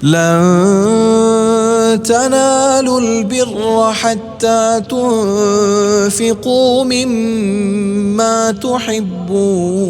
لن تنالوا البر حتى تنفقوا مما تحبون।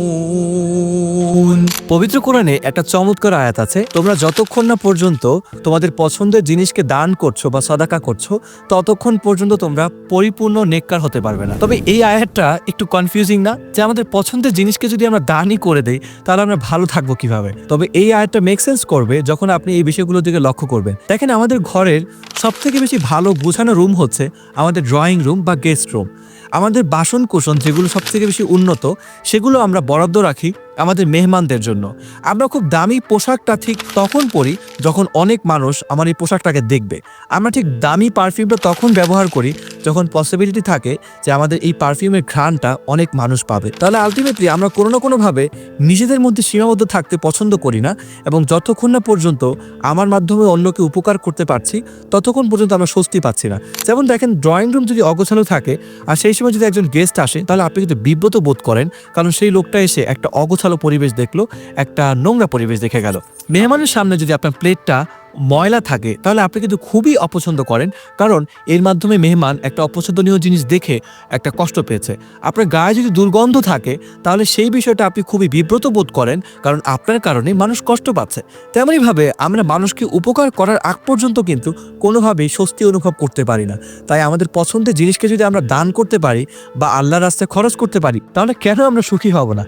পবিত্র কোরআনে একটা চমৎকার আয়াত আছে, তোমরা যতক্ষণ না পর্যন্ত তোমাদের পছন্দের জিনিসকে দান করছো বা সাদাকা করছো ততক্ষণ পর্যন্ত তোমরা পরিপূর্ণ নেককার হতে পারবে না। তবে এই আয়াতটা একটু কনফিউজিং না, যে আমাদের পছন্দের জিনিসকে যদি আমরা দানই করে দেই তাহলে আমরা ভালো থাকবো কিভাবে? তবে এই আয়াতটা মেক সেন্স করবে যখন আপনি এই বিষয়গুলোর দিকে লক্ষ্য করবেন। দেখেন, আমাদের ঘরের সবথেকে বেশি ভালো গোছানো রুম হচ্ছে আমাদের ড্রয়িং রুম বা গেস্ট রুম। আমাদের বাসন কোসন যেগুলো সবথেকে বেশি উন্নত সেগুলো আমরা বরাদ্দ রাখি আমাদের মেহমানদের জন্য। আমরা খুব দামি পোশাকটা ঠিক তখন পরি যখন অনেক মানুষ আমার এই পোশাকটাকে দেখবে। আমরা ঠিক দামি পারফিউমটা তখন ব্যবহার করি যখন পসিবিলিটি থাকে যে আমাদের এই পারফিউমের ঘ্রাণটা অনেক মানুষ পাবে। তাহলে আলটিমেটলি আমরা কোনো না কোনোভাবে নিজেদের মধ্যে সীমাবদ্ধ থাকতে পছন্দ করি না, এবং যতক্ষণ না পর্যন্ত আমার মাধ্যমে অন্যকে উপকার করতে পারছি ততক্ষণ পর্যন্ত আমরা স্বস্তি পাচ্ছি না। যেমন দেখেন, ড্রয়িং রুম যদি অগোছালো থাকে আর সেই সময় যদি একজন গেস্ট আসে তাহলে আপনি কিন্তু বিব্রত বোধ করেন, কারণ সেই লোকটা এসে একটা অগোছালো পরিবেশ দেখলো, একটা নোংরা পরিবেশ দেখে গেল। মেহমানের সামনে যদি আপনার প্লেটটা ময়লা থাকে তাহলে আপনি কিন্তু খুবই অপছন্দ করেন, কারণ এর মাধ্যমে মেহমান একটা অপছন্দনীয় জিনিস দেখে একটা কষ্ট পেয়েছে। আপনার গায়ে যদি দুর্গন্ধ থাকে তাহলে সেই বিষয়টা আপনি খুবই বিব্রত বোধ করেন, কারণ আপনার কারণে মানুষ কষ্ট পাচ্ছে। তেমনইভাবে আমরা মানুষকে উপকার করার আগ পর্যন্ত কিন্তু কোনোভাবেই স্বস্তি অনুভব করতে পারি না। তাই আমাদের পছন্দের জিনিসকে যদি আমরা দান করতে পারি বা আল্লাহর রাস্তায় খরচ করতে পারি তাহলে কেন আমরা সুখী হব না?